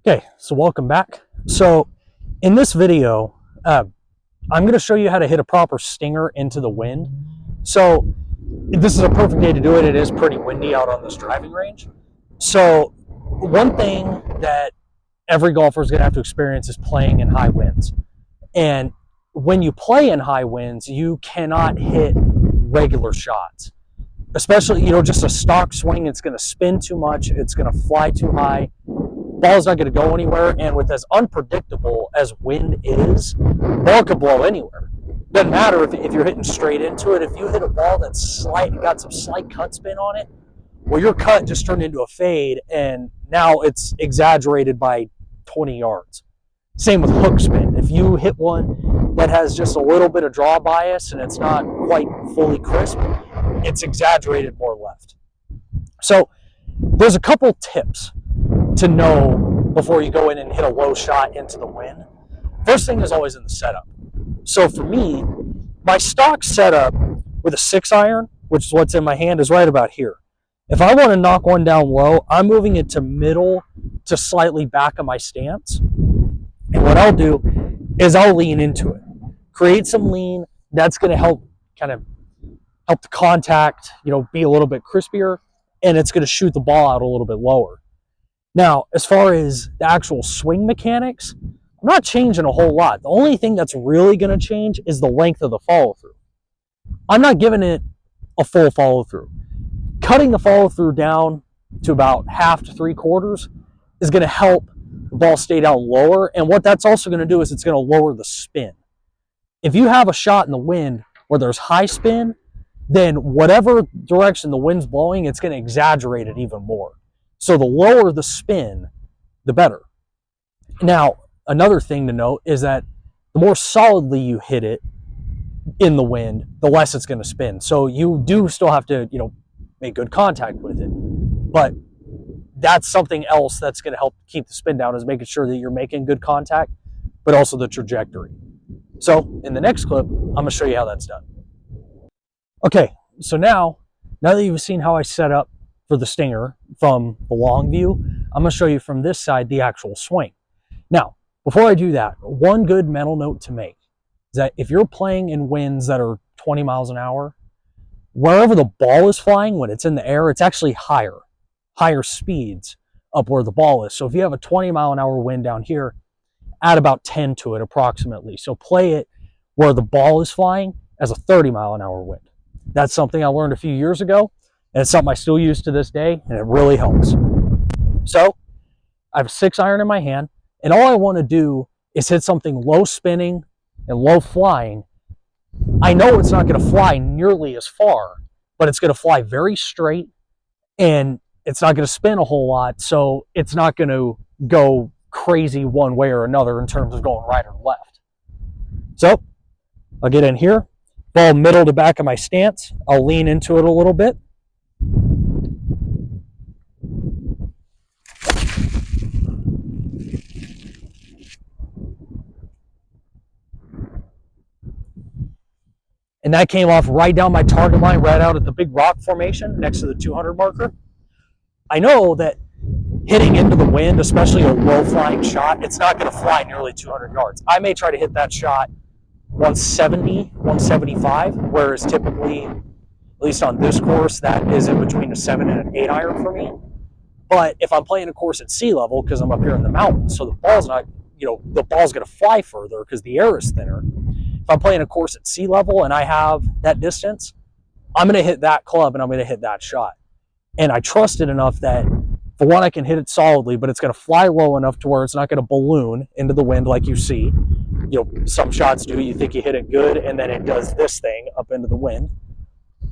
Okay, so welcome back. So in this video, I'm going to show you how to hit a proper stinger into the wind. So this is a perfect day to do it. It is pretty windy out on this driving range. So one thing that every golfer is going to have to experience is playing in high winds. And when you play in high winds, you cannot hit regular shots. Especially, just a stock swing, it's going to spin too much, it's going to fly too high. Ball's not going to go anywhere, and with as unpredictable as wind is, ball could blow anywhere. Doesn't matter if you're hitting straight into it. If you hit a ball that's got some slight cut spin on it, well, your cut just turned into a fade, and now it's exaggerated by 20 yards. Same with hook spin. If you hit one that has just a little bit of draw bias and it's not quite fully crisp, it's exaggerated more left. So there's a couple tips to know before you go in and hit a low shot into the wind. First thing is always in the setup. So for me, my stock setup with a 6-iron, which is what's in my hand, is right about here. If I want to knock one down low, I'm moving it to middle to slightly back of my stance. And what I'll do is I'll lean into it. Create some lean. That's going to help the contact, be a little bit crispier, and it's going to shoot the ball out a little bit lower. Now, as far as the actual swing mechanics, I'm not changing a whole lot. The only thing that's really going to change is the length of the follow-through. I'm not giving it a full follow-through. Cutting the follow-through down to about half to 3/4 is going to help the ball stay down lower, and what that's also going to do is it's going to lower the spin. If you have a shot in the wind where there's high spin, then whatever direction the wind's blowing, it's going to exaggerate it even more. So the lower the spin, the better. Now, another thing to note is that the more solidly you hit it in the wind, the less it's going to spin. So you do still have to, make good contact with it. But that's something else that's going to help keep the spin down, is making sure that you're making good contact, but also the trajectory. So in the next clip, I'm going to show you how that's done. Okay, so now that you've seen how I set up for the stinger from the long view, I'm going to show you from this side the actual swing. Now, before I do that, one good mental note to make is that if you're playing in winds that are 20 miles an hour, wherever the ball is flying, when it's in the air, it's actually higher speeds up where the ball is. So if you have a 20 mile an hour wind down here, add about 10 to it approximately. So play it where the ball is flying as a 30 mile an hour wind. That's something I learned a few years ago, and it's something I still use to this day, and it really helps. So I have a 6-iron in my hand, and all I want to do is hit something low spinning and low flying. I know it's not going to fly nearly as far, but it's going to fly very straight, and it's not going to spin a whole lot, so it's not going to go crazy one way or another in terms of going right or left. So I'll get in here, ball middle to back of my stance. I'll lean into it a little bit. And that came off right down my target line, right out at the big rock formation next to the 200 marker. I know that hitting into the wind, especially a low flying shot, it's not going to fly nearly 200 yards. I may try to hit that shot 170, 175, whereas typically, at least on this course, that is in between a 7 and an 8-iron for me. But if I'm playing a course at sea level, because I'm up here in the mountains, so the ball's not, the ball's going to fly further because the air is thinner. If I'm playing a course at sea level and I have that distance, I'm going to hit that club and I'm going to hit that shot. And I trust it enough that, for one, I can hit it solidly, but it's going to fly low enough to where it's not going to balloon into the wind like you see. Some shots do. You think you hit it good, and then it does this thing up into the wind.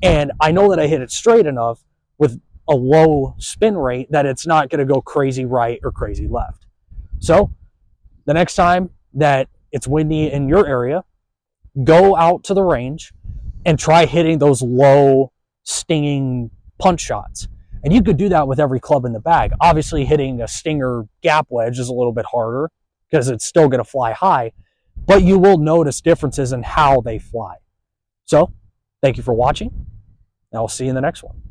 And I know that I hit it straight enough with a low spin rate that it's not going to go crazy right or crazy left. So the next time that it's windy in your area, go out to the range and try hitting those low, stinging punch shots. And you could do that with every club in the bag. Obviously, hitting a stinger gap wedge is a little bit harder because it's still going to fly high, but you will notice differences in how they fly. So, thank you for watching, and I'll see you in the next one.